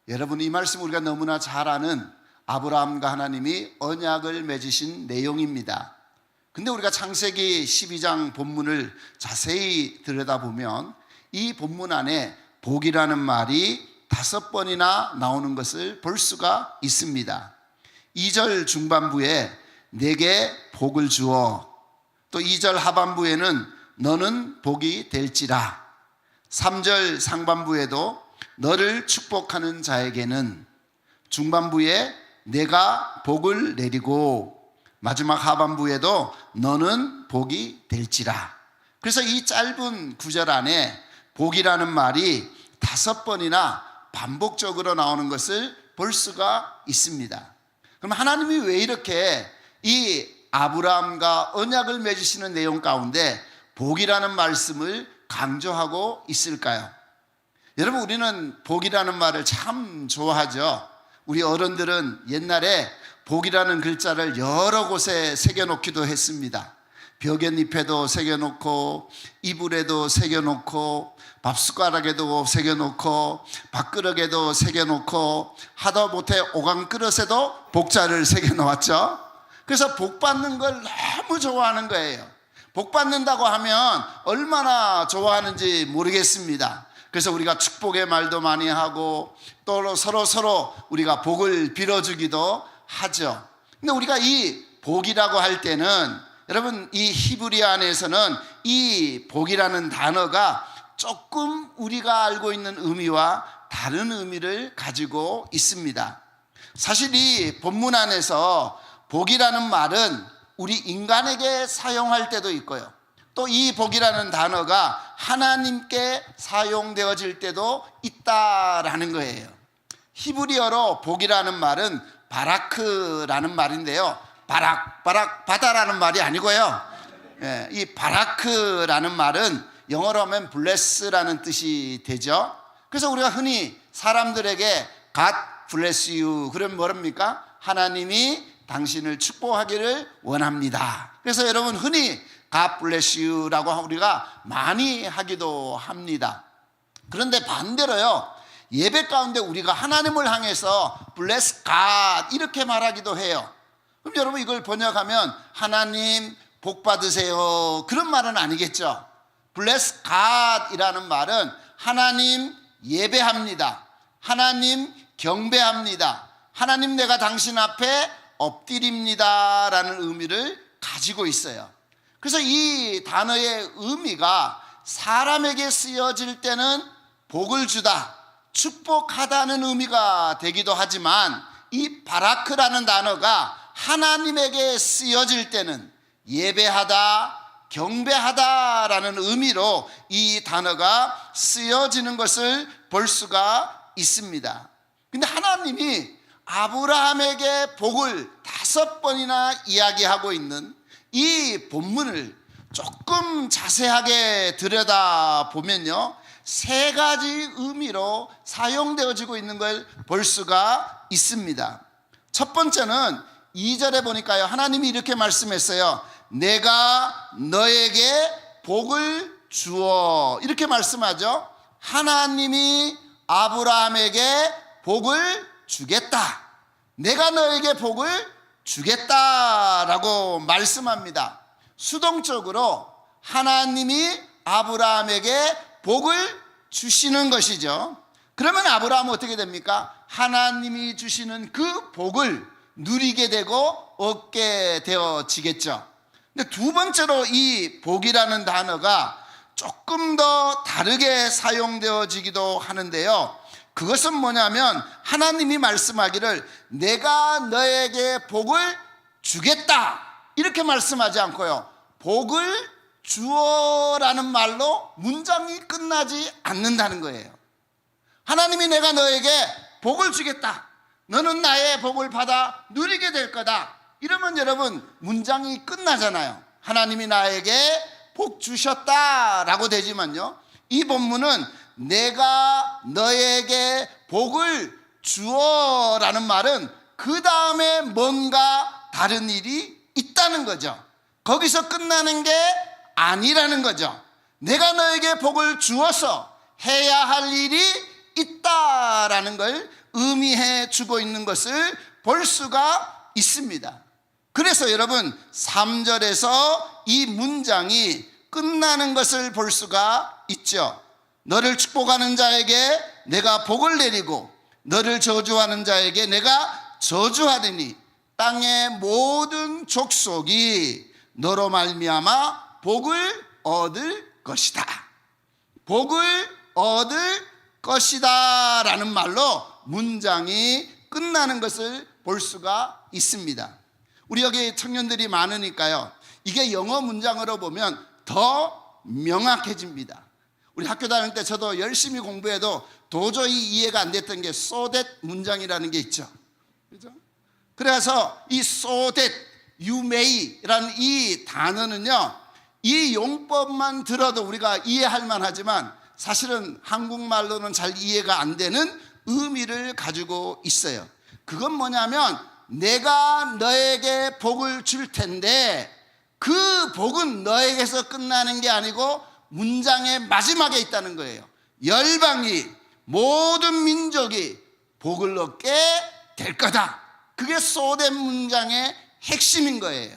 여러분, 이 말씀 우리가 너무나 잘 아는 아브라함과 하나님이 언약을 맺으신 내용입니다. 근데 우리가 창세기 12장 본문을 자세히 들여다보면 이 본문 안에 복이라는 말이 5번이나 나오는 것을 볼 수가 있습니다. 2절 중반부에 내게 복을 주어, 또 2절 하반부에는 너는 복이 될지라, 3절 상반부에도 너를 축복하는 자에게는, 중반부에 내가 복을 내리고, 마지막 하반부에도 너는 복이 될지라. 그래서 이 짧은 구절 안에 복이라는 말이 5번이나 반복적으로 나오는 것을 볼 수가 있습니다. 그럼 하나님이 왜 이렇게 이 아브라함과 언약을 맺으시는 내용 가운데 복이라는 말씀을 강조하고 있을까요? 여러분, 우리는 복이라는 말을 참 좋아하죠. 우리 어른들은 옛날에 복이라는 글자를 여러 곳에 새겨놓기도 했습니다. 벽에잎에도 새겨놓고, 이불에도 새겨놓고, 밥숟가락에도 새겨놓고, 밥그릇에도 새겨놓고, 하다못해 오광그릇에도 복자를 새겨놓았죠. 그래서 복 받는 걸 너무 좋아하는 거예요. 복 받는다고 하면 얼마나 좋아하는지 모르겠습니다. 그래서 우리가 축복의 말도 많이 하고, 또 서로 우리가 복을 빌어주기도 하죠. 근데 우리가 이 복이라고 할 때는, 여러분, 이 히브리 안에서는 이 복이라는 단어가 조금 우리가 알고 있는 의미와 다른 의미를 가지고 있습니다. 사실 이 본문 안에서 복이라는 말은 우리 인간에게 사용할 때도 있고요, 또 이 복이라는 단어가 하나님께 사용되어질 때도 있다라는 거예요. 히브리어로 복이라는 말은 바라크라는 말인데요, 바락 바다라는 말이 아니고요, 이 바라크라는 말은 영어로 하면 bless라는 뜻이 되죠. 그래서 우리가 흔히 사람들에게 God bless you, 그러면 뭐랍니까? 하나님이 당신을 축복하기를 원합니다. 그래서 여러분, 흔히 God bless you라고 우리가 많이 하기도 합니다. 그런데 반대로요, 예배 가운데 우리가 하나님을 향해서 bless God 이렇게 말하기도 해요. 그럼 여러분, 이걸 번역하면 하나님 복 받으세요, 그런 말은 아니겠죠. bless God 이라는 말은 하나님 예배합니다, 하나님 경배합니다, 하나님 내가 당신 앞에 엎드립니다 라는 의미를 가지고 있어요. 그래서 이 단어의 의미가 사람에게 쓰여질 때는 복을 주다, 축복하다는 의미가 되기도 하지만, 이 바라크라는 단어가 하나님에게 쓰여질 때는 예배하다, 경배하다라는 의미로 이 단어가 쓰여지는 것을 볼 수가 있습니다. 근데 하나님이 아브라함에게 복을 5번이나 이야기하고 있는 이 본문을 조금 자세하게 들여다보면요, 3가지 의미로 사용되어지고 있는 걸 볼 수가 있습니다. 첫 번째는 2절에 보니까요, 하나님이 이렇게 말씀했어요. 내가 너에게 복을 주어, 이렇게 말씀하죠. 하나님이 아브라함에게 복을 주겠다, 내가 너에게 복을 주겠다라고 말씀합니다. 수동적으로 하나님이 아브라함에게 복을 주시는 것이죠. 그러면 아브라함은 어떻게 됩니까? 하나님이 주시는 그 복을 누리게 되고 얻게 되어지겠죠. 근데 두 번째로 이 복이라는 단어가 조금 더 다르게 사용되어지기도 하는데요, 그것은 뭐냐면 하나님이 말씀하기를 내가 너에게 복을 주겠다 이렇게 말씀하지 않고요, 복을 주어라는 말로 문장이 끝나지 않는다는 거예요. 하나님이 내가 너에게 복을 주겠다, 너는 나의 복을 받아 누리게 될 거다, 이러면 여러분 문장이 끝나잖아요. 하나님이 나에게 복 주셨다라고 되지만요, 이 본문은 내가 너에게 복을 주어라는 말은 그 다음에 뭔가 다른 일이 있다는 거죠. 거기서 끝나는 게 아니라는 거죠. 내가 너에게 복을 주어서 해야 할 일이 있다라는 걸 의미해 주고 있는 것을 볼 수가 있습니다. 그래서 여러분 3절에서 이 문장이 끝나는 것을 볼 수가 있죠. 너를 축복하는 자에게 내가 복을 내리고 너를 저주하는 자에게 내가 저주하리니 땅의 모든 족속이 너로 말미암아 복을 얻을 것이다. 복을 얻을 것이다 라는 말로 문장이 끝나는 것을 볼 수가 있습니다. 우리 여기 청년들이 많으니까요, 이게 영어 문장으로 보면 더 명확해집니다. 우리 학교 다닐 때 저도 열심히 공부해도 도저히 이해가 안 됐던 게 so that 문장이라는 게 있죠. 그죠? 그래서 이 so that you may라는 이 단어는요, 이 용법만 들어도 우리가 이해할 만하지만 사실은 한국말로는 잘 이해가 안 되는 의미를 가지고 있어요. 그건 뭐냐면 내가 너에게 복을 줄 텐데 그 복은 너에게서 끝나는 게 아니고 문장의 마지막에 있다는 거예요. 열방이 모든 민족이 복을 얻게 될 거다. 그게 소된 문장의 핵심인 거예요.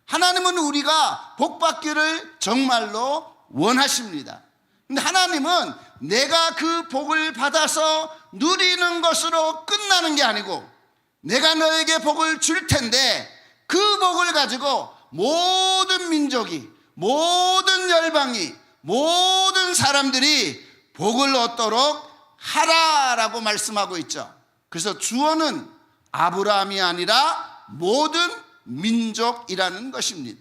하나님은 우리가 복 받기를 정말로 원하십니다. 근데 하나님은 내가 그 복을 받아서 누리는 것으로 끝나는 게 아니고 내가 너에게 복을 줄 텐데 그 복을 가지고 모든 민족이, 모든 열방이, 모든 사람들이 복을 얻도록 하라라고 말씀하고 있죠. 그래서 주어는 아브라함이 아니라 모든 민족이라는 것입니다.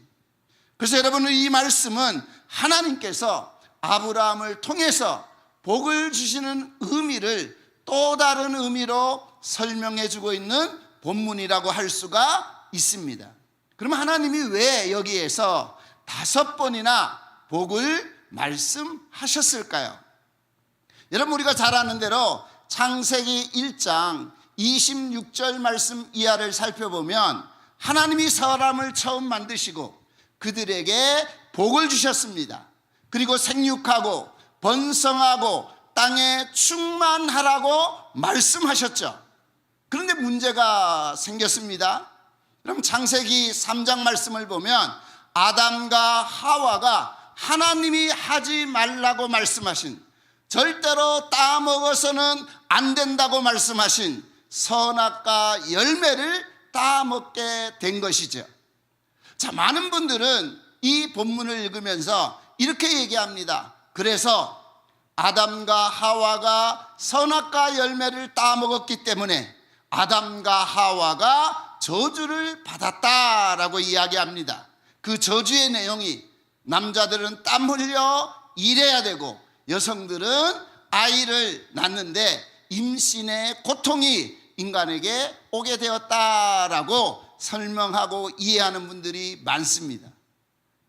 그래서 여러분, 이 말씀은 하나님께서 아브라함을 통해서 복을 주시는 의미를 또 다른 의미로 설명해 주고 있는 본문이라고 할 수가 있습니다. 그러면 하나님이 왜 여기에서 5번이나 복을 말씀하셨을까요? 여러분, 우리가 잘 아는 대로 창세기 1장 26절 말씀 이하를 살펴보면 하나님이 사람을 처음 만드시고 그들에게 복을 주셨습니다. 그리고 생육하고 번성하고 땅에 충만하라고 말씀하셨죠. 그런데 문제가 생겼습니다. 그럼 창세기 3장 말씀을 보면 아담과 하와가 하나님이 하지 말라고 말씀하신, 절대로 따먹어서는 안 된다고 말씀하신 선악과 열매를 따먹게 된 것이죠. 자, 많은 분들은 이 본문을 읽으면서 이렇게 얘기합니다. 그래서 아담과 하와가 선악과 열매를 따먹었기 때문에 아담과 하와가 저주를 받았다라고 이야기합니다. 그 저주의 내용이 남자들은 땀 흘려 일해야 되고 여성들은 아이를 낳는데 임신의 고통이 인간에게 오게 되었다라고 설명하고 이해하는 분들이 많습니다.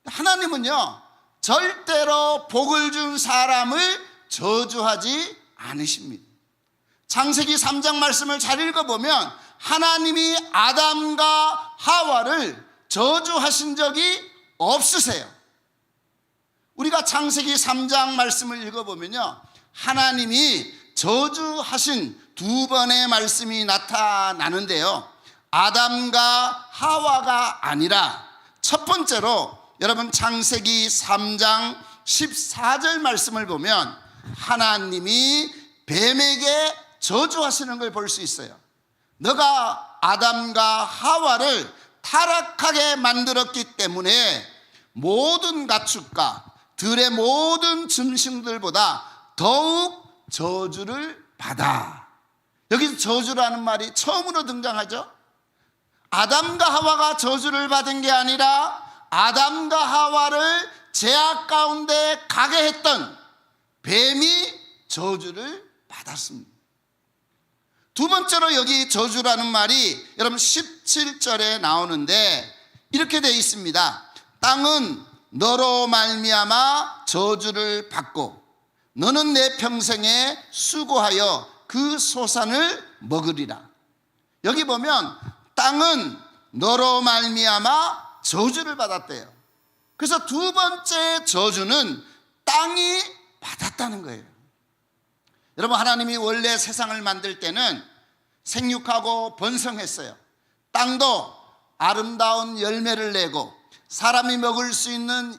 하나님은요, 절대로 복을 준 사람을 저주하지 않으십니다. 창세기 3장 말씀을 잘 읽어보면 하나님이 아담과 하와를 저주하신 적이 없으세요. 우리가 창세기 3장 말씀을 읽어보면요, 하나님이 저주하신 2번의 말씀이 나타나는데요, 아담과 하와가 아니라 첫 번째로 여러분 창세기 3장 14절 말씀을 보면 하나님이 뱀에게 저주하시는 걸 볼 수 있어요. 너가 아담과 하와를 타락하게 만들었기 때문에 모든 가축과 들의 모든 짐승들보다 더욱 저주를 받아. 여기서 저주라는 말이 처음으로 등장하죠. 아담과 하와가 저주를 받은 게 아니라 아담과 하와를 죄악 가운데 가게 했던 뱀이 저주를 받았습니다. 두 번째로 여기 저주라는 말이 여러분 17절에 나오는데 이렇게 되어 있습니다. 땅은 너로 말미암아 저주를 받고 너는 내 평생에 수고하여 그 소산을 먹으리라. 여기 보면 땅은 너로 말미암아 저주를 받았대요. 그래서 두 번째 저주는 땅이 받았다는 거예요. 여러분, 하나님이 원래 세상을 만들 때는 생육하고 번성했어요. 땅도 아름다운 열매를 내고 사람이 먹을 수 있는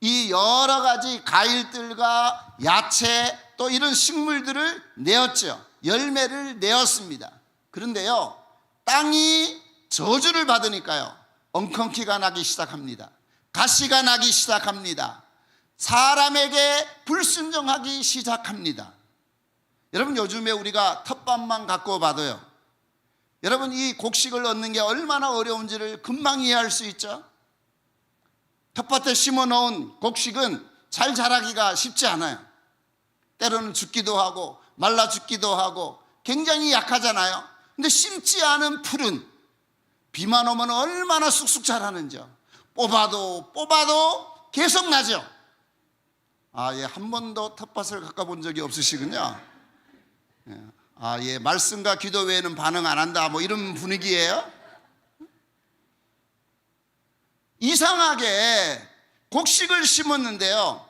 이 여러 가지 과일들과 야채 또 이런 식물들을 내었죠. 열매를 내었습니다. 그런데요, 땅이 저주를 받으니까요, 엉겅퀴가 나기 시작합니다. 가시가 나기 시작합니다. 사람에게 불순종하기 시작합니다. 여러분, 요즘에 우리가 텃밭만 갖고 봐도요, 여러분, 이 곡식을 얻는 게 얼마나 어려운지를 금방 이해할 수 있죠. 텃밭에 심어 놓은 곡식은 잘 자라기가 쉽지 않아요. 때로는 죽기도 하고 말라 죽기도 하고 굉장히 약하잖아요. 근데 심지 않은 풀은 비만 오면 얼마나 쑥쑥 자라는지요. 뽑아도 계속 나죠. 예, 한 번도 텃밭을 가꿔본 적이 없으시군요. 예, 말씀과 기도 외에는 반응 안 한다, 뭐 이런 분위기예요. 이상하게 곡식을 심었는데요,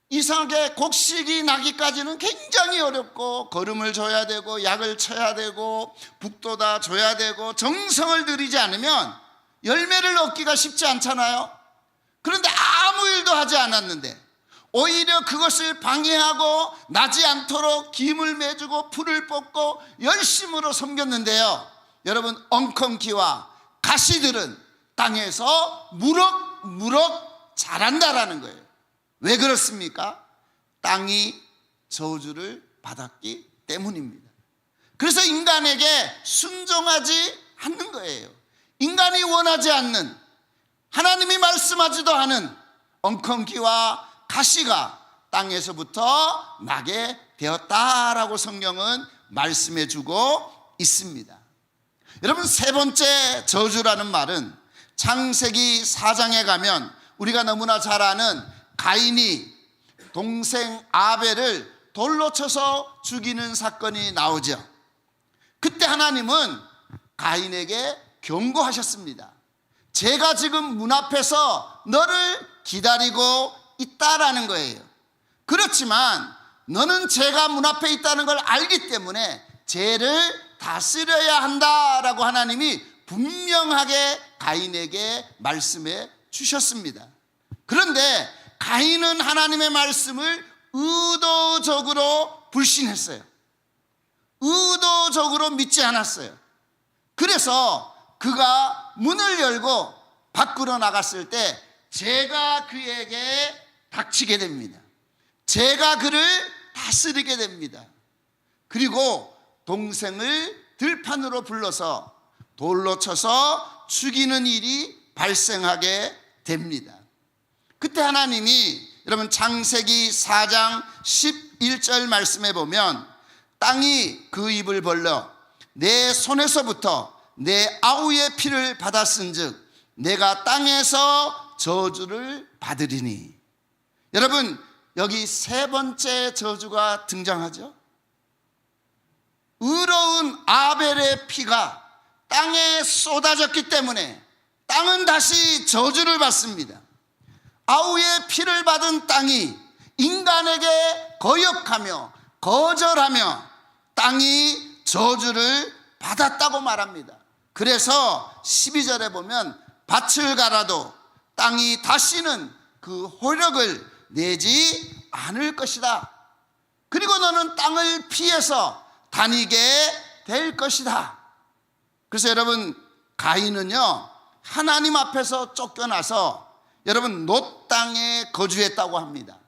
이상하게 곡식이 나기까지는 굉장히 어렵고 거름을 줘야 되고 약을 쳐야 되고 북돋아 줘야 되고 정성을 들이지 않으면 열매를 얻기가 쉽지 않잖아요. 그런데 아무 일도 하지 않았는데 오히려 그것을 방해하고 나지 않도록 김을 매주고 풀을 뽑고 열심으로 섬겼는데요, 여러분, 엉겅퀴와 가시들은 땅에서 무럭무럭 자란다라는 거예요. 왜 그렇습니까? 땅이 저주를 받았기 때문입니다. 그래서 인간에게 순종하지 않는 거예요. 인간이 원하지 않는, 하나님이 말씀하지도 않은 엉겅퀴와 가시가 땅에서부터 나게 되었다라고 성경은 말씀해 주고 있습니다. 여러분, 세 번째 저주라는 말은 창세기 4장에 가면 우리가 너무나 잘 아는 가인이 동생 아벨을 돌로 쳐서 죽이는 사건이 나오죠. 그때 하나님은 가인에게 경고하셨습니다. 제가 지금 문 앞에서 너를 기다리고 있다라는 거예요. 그렇지만 너는 제가 문 앞에 있다는 걸 알기 때문에 죄를 다스려야 한다라고 하나님이 분명하게 가인에게 말씀해 주셨습니다. 그런데 가인은 하나님의 말씀을 의도적으로 불신했어요. 의도적으로 믿지 않았어요. 그래서 그가 문을 열고 밖으로 나갔을 때 죄가 그에게 닥치게 됩니다. 죄가 그를 다스리게 됩니다. 그리고 동생을 들판으로 불러서 돌로 쳐서 죽이는 일이 발생하게 됩니다. 그때 하나님이, 여러분, 창세기 4장 11절 말씀에 보면 땅이 그 입을 벌려 내 손에서부터 내 아우의 피를 받았은즉 내가 땅에서 저주를 받으리니. 여러분, 여기 세 번째 저주가 등장하죠. 의로운 아벨의 피가 땅에 쏟아졌기 때문에 땅은 다시 저주를 받습니다. 아우의 피를 받은 땅이 인간에게 거역하며 거절하며 땅이 저주를 받았다고 말합니다. 그래서 12절에 보면 밭을 갈아도 땅이 다시는 그 효력을 내지 않을 것이다. 그리고 너는 땅을 피해서 다니게 될 것이다. 그래서 여러분, 가인은요, 하나님 앞에서 쫓겨나서 여러분 놋 땅에 거주했다고 합니다.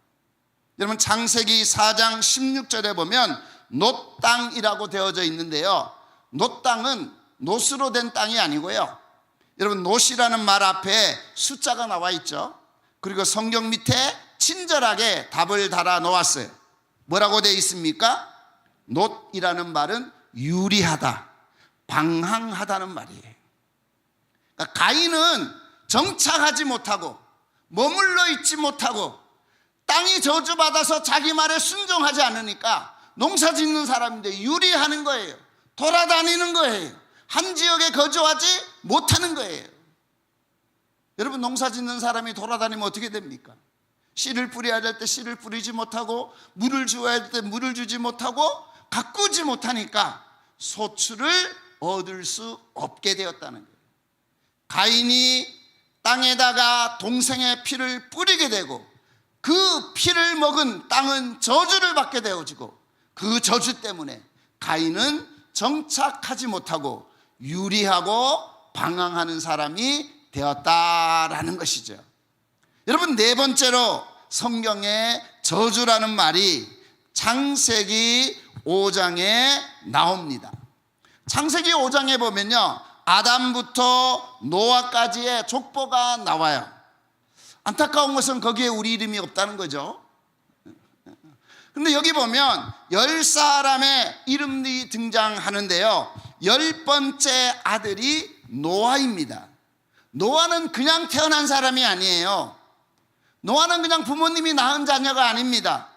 여러분, 창세기 4장 16절에 보면 놋 땅이라고 되어져 있는데요, 놋 땅은 놋으로 된 땅이 아니고요, 여러분, 놋이라는 말 앞에 숫자가 나와 있죠. 그리고 성경 밑에 친절하게 답을 달아 놓았어요. 뭐라고 되어 있습니까? 놋이라는 말은 유리하다, 방황하다는 말이에요. 그러니까 가인은 정착하지 못하고 머물러 있지 못하고 땅이 저주받아서 자기 말에 순종하지 않으니까 농사 짓는 사람인데 유리하는 거예요. 돌아다니는 거예요. 한 지역에 거주하지 못하는 거예요. 여러분, 농사 짓는 사람이 돌아다니면 어떻게 됩니까? 씨를 뿌려야 될 때 씨를 뿌리지 못하고 물을 주어야 될 때 물을 주지 못하고 가꾸지 못하니까 소출을 얻을 수 없게 되었다는 거예요. 가인이 땅에다가 동생의 피를 뿌리게 되고 그 피를 먹은 땅은 저주를 받게 되어지고 그 저주 때문에 가인은 정착하지 못하고 유리하고 방황하는 사람이 되었다라는 것이죠. 여러분, 네 번째로 성경에 저주라는 말이 창세기 5장에 나옵니다. 창세기 5장에 보면요, 아담부터 노아까지의 족보가 나와요. 안타까운 것은 거기에 우리 이름이 없다는 거죠. 근데 여기 보면 10사람의 이름이 등장하는데요, 10번째 아들이 노아입니다. 노아는 그냥 태어난 사람이 아니에요. 노아는 그냥 부모님이 낳은 자녀가 아닙니다.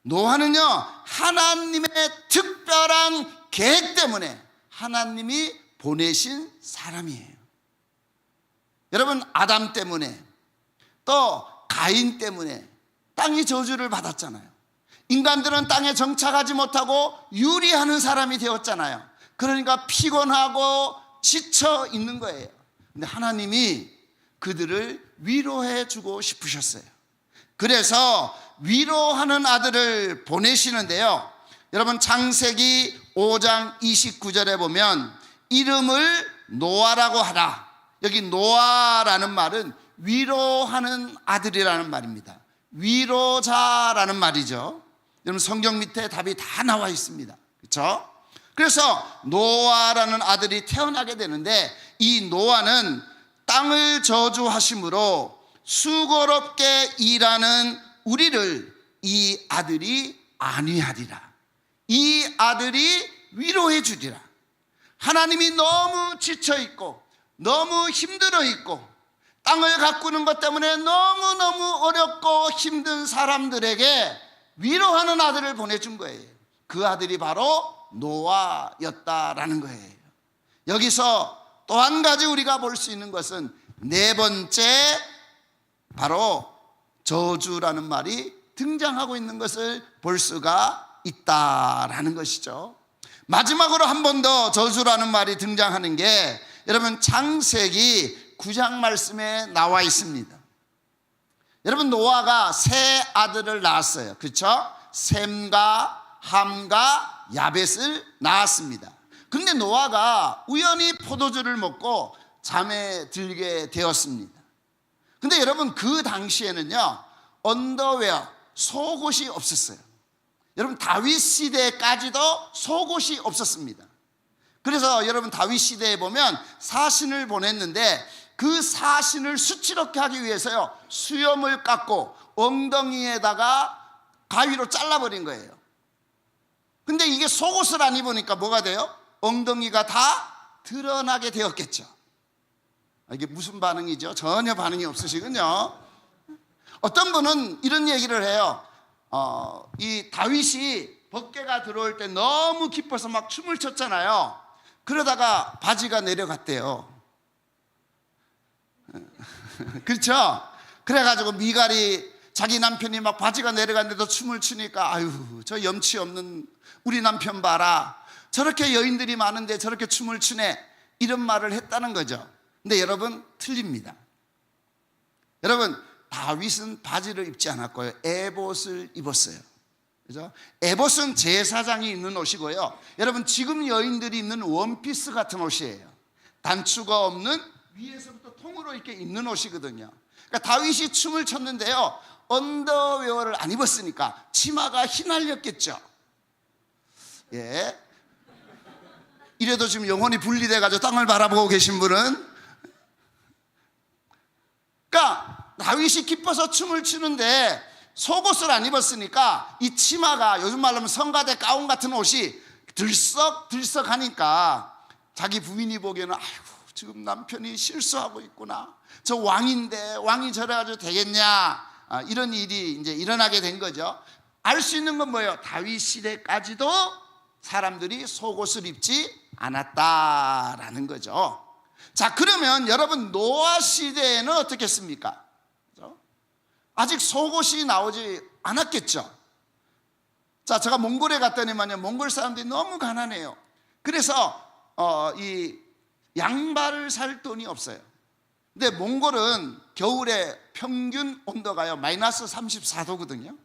노아는요, 하나님의 특별한 계획 때문에 하나님이 보내신 사람이에요. 여러분, 아담 때문에 또 가인 때문에 땅이 저주를 받았잖아요. 인간들은 땅에 정착하지 못하고 유리하는 사람이 되었잖아요. 그러니까 피곤하고 지쳐 있는 거예요. 근데 하나님이 그들을 위로해 주고 싶으셨어요. 그래서 위로하는 아들을 보내시는데요, 여러분, 창세기 5장 29절에 보면 이름을 노아라고 하라. 여기 노아라는 말은 위로하는 아들이라는 말입니다. 위로자라는 말이죠. 여러분, 성경 밑에 답이 다 나와 있습니다. 그렇죠? 그래서 노아라는 아들이 태어나게 되는데, 이 노아는 땅을 저주하심으로 수고롭게 일하는 우리를 이 아들이 안위하리라. 이 아들이 위로해 주리라. 하나님이 너무 지쳐 있고 너무 힘들어 있고 땅을 가꾸는 것 때문에 너무너무 어렵고 힘든 사람들에게 위로하는 아들을 보내준 거예요. 그 아들이 바로 노아였다라는 거예요. 여기서 또 한 가지 우리가 볼 수 있는 것은 네 번째, 바로 저주라는 말이 등장하고 있는 것을 볼 수가 있다라는 것이죠. 마지막으로 한 번 더 저주라는 말이 등장하는 게 여러분, 창세기 9장 말씀에 나와 있습니다. 여러분, 노아가 세 아들을 낳았어요. 그렇죠? 셈과 함과 야벳을 낳았습니다. 근데 노아가 우연히 포도주를 먹고 잠에 들게 되었습니다. 근데 여러분, 그 당시에는요, 언더웨어, 속옷이 없었어요. 여러분, 다윗 시대까지도 속옷이 없었습니다. 그래서 여러분, 다윗 시대에 보면 사신을 보냈는데 그 사신을 수치롭게 하기 위해서요, 수염을 깎고 엉덩이에다가 가위로 잘라버린 거예요. 근데 이게 속옷을 안 입으니까 뭐가 돼요? 엉덩이가 다 드러나게 되었겠죠. 이게 무슨 반응이죠? 전혀 반응이 없으시군요. 어떤 분은 이런 얘기를 해요. 이 다윗이 법궤가 들어올 때 너무 기뻐서 막 춤을 췄잖아요. 그러다가 바지가 내려갔대요. 그렇죠? 그래가지고 미갈이 자기 남편이 막 바지가 내려갔는데도 춤을 추니까, 아유, 저 염치 없는 우리 남편 봐라, 저렇게 여인들이 많은데 저렇게 춤을 추네, 이런 말을 했다는 거죠. 근데 여러분, 틀립니다. 여러분, 다윗은 바지를 입지 않았고요, 에봇을 입었어요. 그죠? 에봇은 제사장이 입는 옷이고요, 여러분, 지금 여인들이 입는 원피스 같은 옷이에요. 단추가 없는 위에서부터 통으로 이렇게 입는 옷이거든요. 그러니까 다윗이 춤을 췄는데요, 언더웨어를 안 입었으니까 치마가 휘날렸겠죠. 예. 이래도 지금 영혼이 분리돼가지고 땅을 바라보고 계신 분은, 그러니까 다윗이 기뻐서 춤을 추는데 속옷을 안 입었으니까 이 치마가, 요즘 말로 하면 성가대 가운 같은 옷이 들썩들썩 하니까 자기 부인이 보기에는, 아이고, 지금 남편이 실수하고 있구나, 저 왕인데 왕이 저래가지고 되겠냐, 이런 일이 이제 일어나게 된 거죠. 알 수 있는 건 뭐예요? 다윗 시대까지도 사람들이 속옷을 입지 않았다라는 거죠. 자, 그러면 여러분, 노아 시대에는 어떻겠습니까? 그렇죠? 아직 속옷이 나오지 않았겠죠. 자, 제가 몽골에 갔더니만요, 몽골 사람들이 너무 가난해요. 그래서 이 양말을 살 돈이 없어요. 근데 몽골은 겨울에 평균 온도가요 마이너스 34도거든요.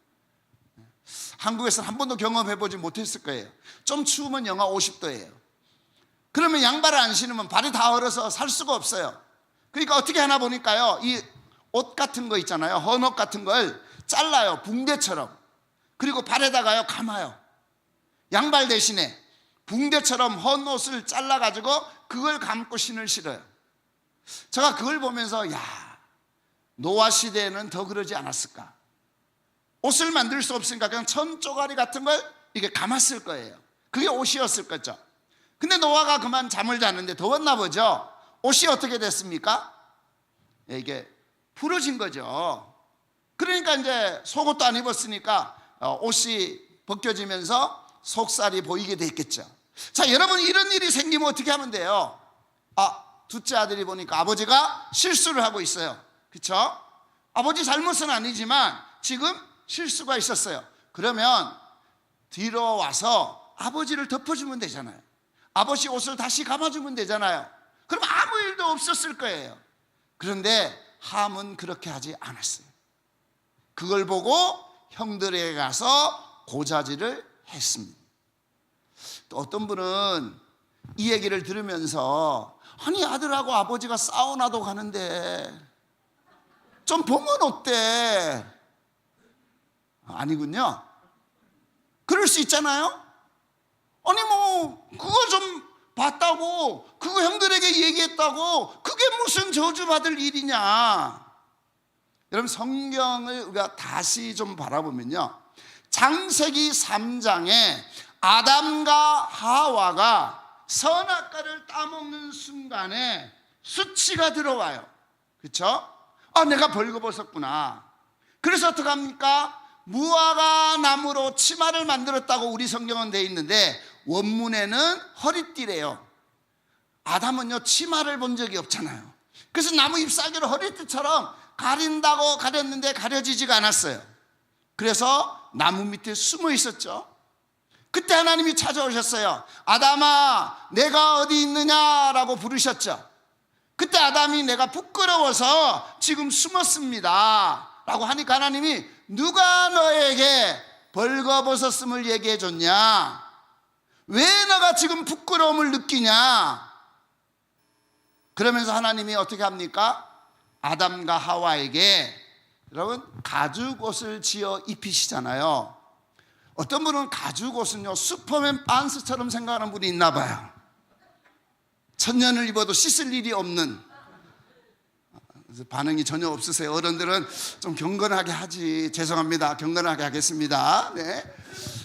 한국에서는 한 번도 경험해보지 못했을 거예요. 좀 추우면 영하 50도예요. 그러면 양말을 안 신으면 발이 다 얼어서 살 수가 없어요. 그러니까 어떻게 하나 보니까요, 이 옷 같은 거 있잖아요, 헌옷 같은 걸 잘라요, 붕대처럼. 그리고 발에다가요 감아요. 양발 대신에 붕대처럼 헌옷을 잘라가지고 그걸 감고 신을 신어요. 제가 그걸 보면서, 야, 노아 시대에는 더 그러지 않았을까. 옷을 만들 수 없으니까 그냥 천 쪼가리 같은 걸 이게 감았을 거예요. 그게 옷이었을 거죠. 근데 노아가 그만 잠을 잤는데 더웠나 보죠. 옷이 어떻게 됐습니까? 이게 부러진 거죠. 그러니까 이제 속옷도 안 입었으니까 옷이 벗겨지면서 속살이 보이게 됐겠죠. 자, 여러분, 이런 일이 생기면 어떻게 하면 돼요? 둘째 아들이 보니까 아버지가 실수를 하고 있어요. 그렇죠? 아버지 잘못은 아니지만 지금 실수가 있었어요. 그러면 뒤로 와서 아버지를 덮어주면 되잖아요. 아버지 옷을 다시 감아주면 되잖아요. 그럼 아무 일도 없었을 거예요. 그런데 함은 그렇게 하지 않았어요. 그걸 보고 형들에게 가서 고자질을 했습니다. 또 어떤 분은 이 얘기를 들으면서, 아니, 아들하고 아버지가 사우나도 가는데 좀 보면 어때? 아니군요. 그럴 수 있잖아요. 아니 뭐 그거 좀 봤다고, 그거 형들에게 얘기했다고, 그게 무슨 저주받을 일이냐. 여러분, 성경을 우리가 다시 좀 바라보면요, 창세기 3장에 아담과 하와가 선악과를 따먹는 순간에 수치가 들어와요. 그렇죠? 내가 벌거벗었구나. 그래서 어떡합니까? 무화과 나무로 치마를 만들었다고 우리 성경은 되어 있는데 원문에는 허리띠래요. 아담은요 치마를 본 적이 없잖아요. 그래서 나무 잎사귀로 허리띠처럼 가린다고 가렸는데 가려지지가 않았어요. 그래서 나무 밑에 숨어 있었죠. 그때 하나님이 찾아오셨어요. 아담아, 내가 어디 있느냐라고 부르셨죠. 그때 아담이 내가 부끄러워서 지금 숨었습니다 라고 하니까 하나님이, 누가 너에게 벌거벗었음을 얘기해 줬냐? 왜 너가 지금 부끄러움을 느끼냐? 그러면서 하나님이 어떻게 합니까? 아담과 하와에게, 여러분, 가죽옷을 지어 입히시잖아요. 어떤 분은 가죽옷은요 슈퍼맨 반스처럼 생각하는 분이 있나 봐요. 천년을 입어도 씻을 일이 없는. 반응이 전혀 없으세요. 어른들은 좀 경건하게 하지. 죄송합니다. 경건하게 하겠습니다. 네.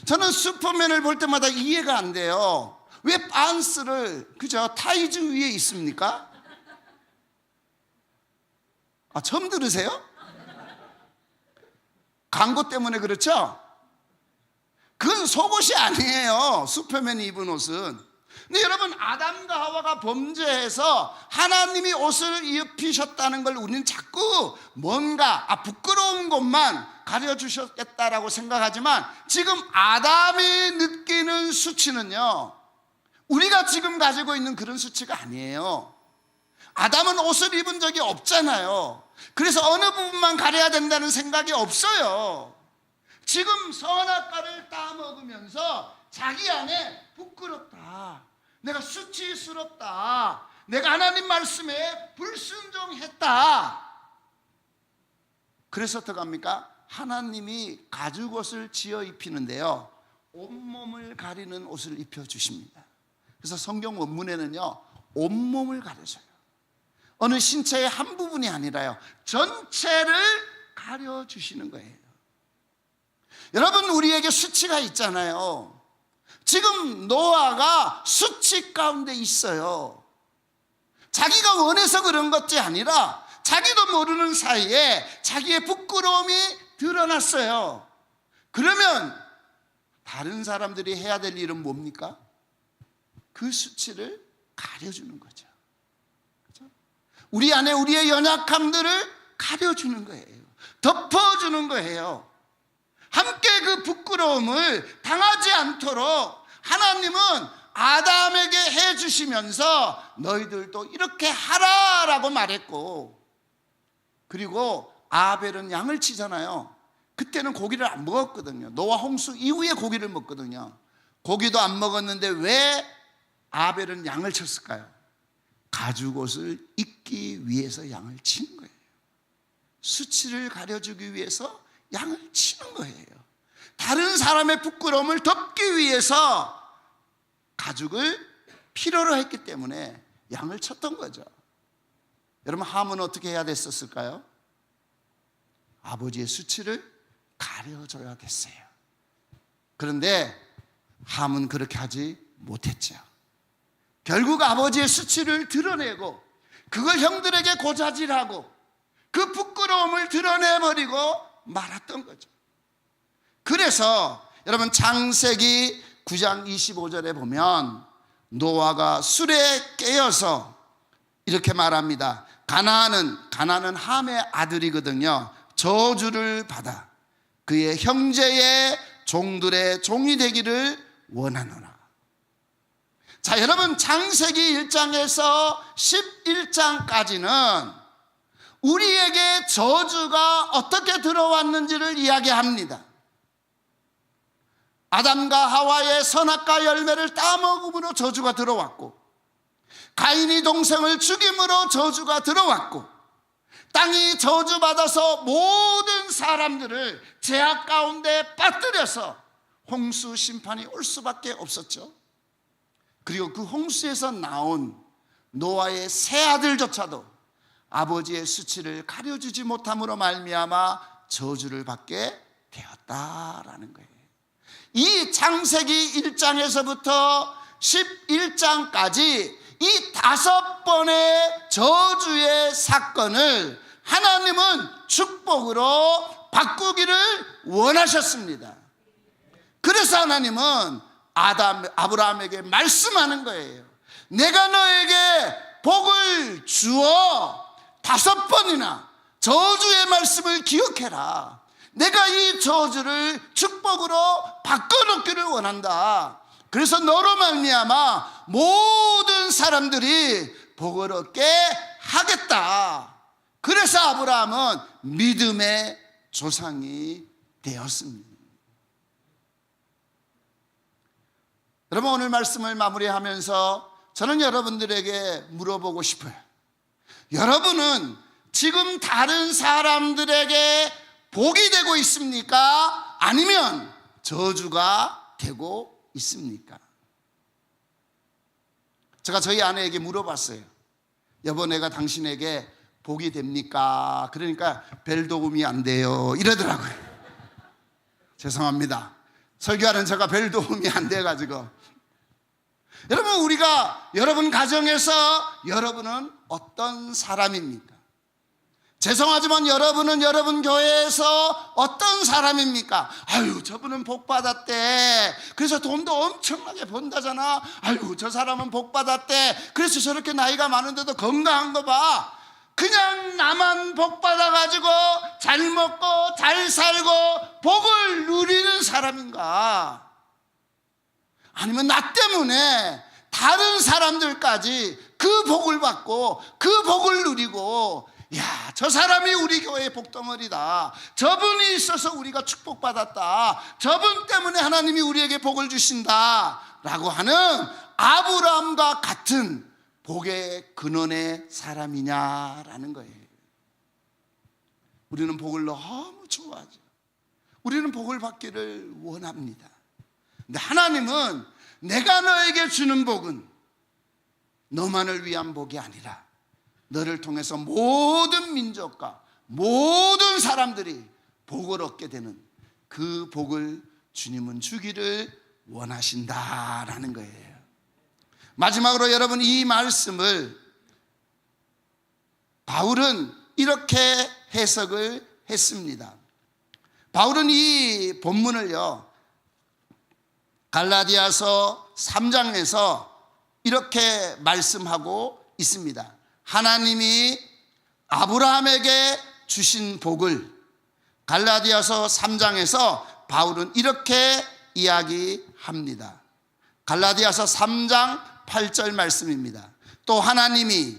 저는 슈퍼맨을 볼 때마다 이해가 안 돼요. 왜 반스를, 그죠, 타이즈 위에 있습니까? 처음 들으세요? 광고 때문에 그렇죠? 그건 속옷이 아니에요, 슈퍼맨이 입은 옷은. 근데 여러분, 아담과 하와가 범죄해서 하나님이 옷을 입히셨다는 걸 우리는 자꾸 뭔가 부끄러운 것만 가려주셨겠다라고 생각하지만, 지금 아담이 느끼는 수치는요 우리가 지금 가지고 있는 그런 수치가 아니에요. 아담은 옷을 입은 적이 없잖아요. 그래서 어느 부분만 가려야 된다는 생각이 없어요. 지금 선악과를 따먹으면서 자기 안에 부끄럽다, 내가 수치스럽다, 내가 하나님 말씀에 불순종했다. 그래서 어떡합니까? 하나님이 가죽옷을 지어 입히는데요 온몸을 가리는 옷을 입혀주십니다. 그래서 성경 원문에는요 온몸을 가려줘요. 어느 신체의 한 부분이 아니라요 전체를 가려주시는 거예요. 여러분, 우리에게 수치가 있잖아요. 지금 노아가 수치 가운데 있어요. 자기가 원해서 그런 것이 아니라 자기도 모르는 사이에 자기의 부끄러움이 드러났어요. 그러면 다른 사람들이 해야 될 일은 뭡니까? 그 수치를 가려주는 거죠. 그렇죠? 우리 안에 우리의 연약함들을 가려주는 거예요. 덮어주는 거예요. 함께 그 부끄러움을 당하지 않도록 하나님은 아담에게 해주시면서 너희들도 이렇게 하라라고 말했고, 그리고 아벨은 양을 치잖아요. 그때는 고기를 안 먹었거든요. 노아 홍수 이후에 고기를 먹거든요. 고기도 안 먹었는데 왜 아벨은 양을 쳤을까요? 가죽옷을 입기 위해서 양을 치는 거예요. 수치를 가려주기 위해서 양을 치는 거예요. 다른 사람의 부끄러움을 덮기 위해서 가죽을 필요로 했기 때문에 양을 쳤던 거죠. 여러분, 함은 어떻게 해야 됐었을까요? 아버지의 수치를 가려줘야 됐어요. 그런데 함은 그렇게 하지 못했죠. 결국 아버지의 수치를 드러내고 그걸 형들에게 고자질하고 그 부끄러움을 드러내버리고 말았던 거죠. 그래서 여러분, 창세기 9장 25절에 보면 노아가 술에 깨어서 이렇게 말합니다. 가나안은 함의 아들이거든요. 저주를 받아 그의 형제의 종들의 종이 되기를 원하노라. 자, 여러분, 창세기 1장에서 11장까지는 우리에게 저주가 어떻게 들어왔는지를 이야기합니다. 아담과 하와의 선악과 열매를 따먹음으로 저주가 들어왔고, 가인이 동생을 죽임으로 저주가 들어왔고, 땅이 저주받아서 모든 사람들을 죄악 가운데 빠뜨려서 홍수 심판이 올 수밖에 없었죠. 그리고 그 홍수에서 나온 노아의 세 아들조차도 아버지의 수치를 가려주지 못함으로 말미암아 저주를 받게 되었다라는 거예요. 이 창세기 1장에서부터 11장까지 이 5번의 저주의 사건을 하나님은 축복으로 바꾸기를 원하셨습니다. 그래서 하나님은 아브라함에게 말씀하는 거예요. 내가 너에게 복을 주어 5번이나 저주의 말씀을 기억해라. 내가 이 저주를 축복으로 바꿔놓기를 원한다. 그래서 너로 말미암아 모든 사람들이 복을 얻게 하겠다. 그래서 아브라함은 믿음의 조상이 되었습니다. 여러분, 오늘 말씀을 마무리하면서 저는 여러분들에게 물어보고 싶어요. 여러분은 지금 다른 사람들에게 복이 되고 있습니까? 아니면 저주가 되고 있습니까? 제가 저희 아내에게 물어봤어요. 여보, 내가 당신에게 복이 됩니까? 그러니까 별 도움이 안 돼요 이러더라고요. 죄송합니다. 설교하는 제가 별 도움이 안 돼가지고. 여러분, 우리가 여러분 가정에서 여러분은 어떤 사람입니까? 죄송하지만 여러분은 여러분 교회에서 어떤 사람입니까? 아유, 저분은 복 받았대. 그래서 돈도 엄청나게 번다잖아. 아유, 저 사람은 복 받았대. 그래서 저렇게 나이가 많은데도 건강한 거 봐. 그냥 나만 복 받아가지고 잘 먹고 잘 살고 복을 누리는 사람인가? 아니면 나 때문에 다른 사람들까지 그 복을 받고 그 복을 누리고, 야, 저 사람이 우리 교회의 복덩어리다. 저분이 있어서 우리가 축복받았다. 저분 때문에 하나님이 우리에게 복을 주신다 라고 하는 아브라함과 같은 복의 근원의 사람이냐라는 거예요. 우리는 복을 너무 좋아하죠. 우리는 복을 받기를 원합니다. 근데 하나님은 내가 너에게 주는 복은 너만을 위한 복이 아니라 너를 통해서 모든 민족과 모든 사람들이 복을 얻게 되는 그 복을 주님은 주기를 원하신다라는 거예요. 마지막으로 여러분, 이 말씀을 바울은 이렇게 해석을 했습니다. 바울은 이 본문을요, 갈라디아서 3장에서 이렇게 말씀하고 있습니다. 하나님이 아브라함에게 주신 복을 갈라디아서 3장에서 바울은 이렇게 이야기합니다. 갈라디아서 3장 8절 말씀입니다. 또 하나님이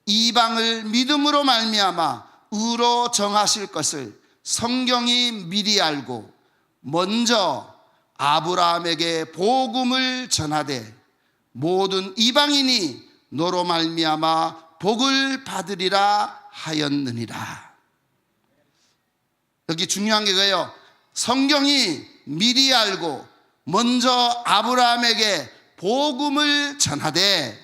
이방을 믿음으로 말미암아 의로 정하실 것을 성경이 미리 알고 먼저 아브라함에게 복음을 전하되 모든 이방인이 너로 말미암아 복을 받으리라 하였느니라. 여기 중요한 게 그거예요. 성경이 미리 알고 먼저 아브라함에게 복음을 전하되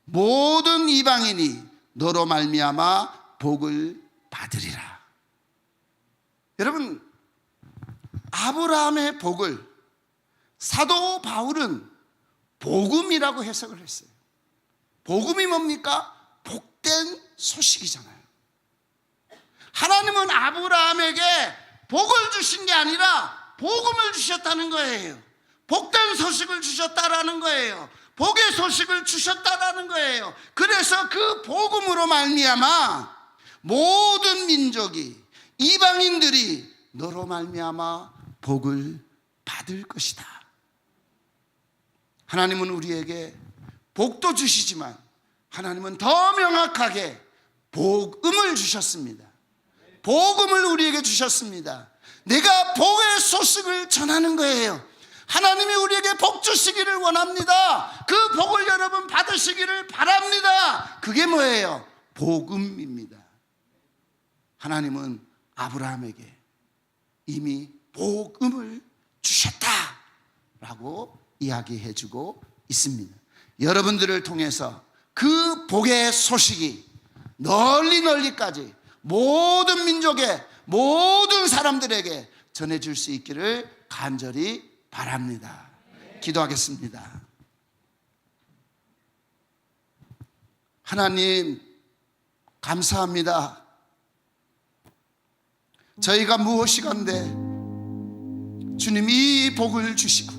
모든 이방인이 너로 말미암아 복을 받으리라. 여러분, 아브라함의 복을 사도 바울은 복음이라고 해석을 했어요. 복음이 뭡니까? 복된 소식이잖아요. 하나님은 아브라함에게 복을 주신 게 아니라 복음을 주셨다는 거예요. 복된 소식을 주셨다라는 거예요. 복의 소식을 주셨다라는 거예요. 그래서 그 복음으로 말미암아 모든 민족이, 이방인들이 너로 말미암아 복을 받을 것이다. 하나님은 우리에게 복도 주시지만 하나님은 더 명확하게 복음을 주셨습니다. 복음을 우리에게 주셨습니다. 내가 복의 소식을 전하는 거예요. 하나님이 우리에게 복 주시기를 원합니다. 그 복을 여러분 받으시기를 바랍니다. 그게 뭐예요? 복음입니다. 하나님은 아브라함에게 이미 복음을 주셨다라고 이야기해주고 있습니다. 여러분들을 통해서 그 복의 소식이 널리까지 모든 민족의 모든 사람들에게 전해줄 수 있기를 간절히 바랍니다. 기도하겠습니다. 하나님, 감사합니다. 저희가 무엇이건데 주님이 이 복을 주시고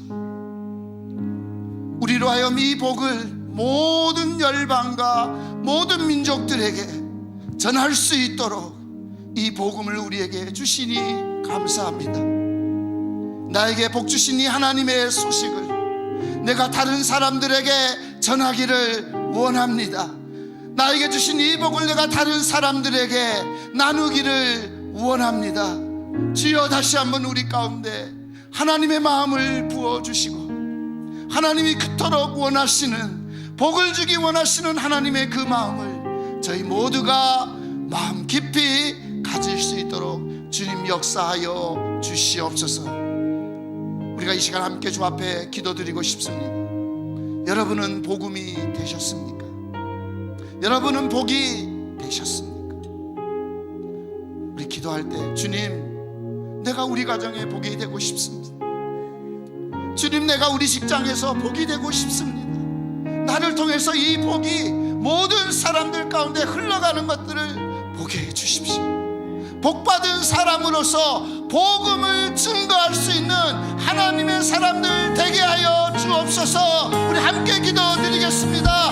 우리로 하여금 이 복을 모든 열방과 모든 민족들에게 전할 수 있도록 이 복음을 우리에게 주시니 감사합니다. 나에게 복 주신 이 하나님의 소식을 내가 다른 사람들에게 전하기를 원합니다. 나에게 주신 이 복을 내가 다른 사람들에게 나누기를 원합니다. 주여, 다시 한번 우리 가운데 하나님의 마음을 부어주시고 하나님이 그토록 원하시는, 복을 주기 원하시는 하나님의 그 마음을 저희 모두가 마음 깊이 가질 수 있도록 주님 역사하여 주시옵소서. 우리가 이 시간 함께 주 앞에 기도드리고 싶습니다. 여러분은 복음이 되셨습니까? 여러분은 복이 되셨습니까? 우리 기도할 때 주님, 내가 우리 가정에 복이 되고 싶습니다. 주님, 내가 우리 직장에서 복이 되고 싶습니다. 나를 통해서 이 복이 모든 사람들 가운데 흘러가는 것들을 보게 해주십시오. 복받은 사람으로서 복음을 증거할 수 있는 하나님의 사람들 되게 하여 주옵소서. 우리 함께 기도드리겠습니다.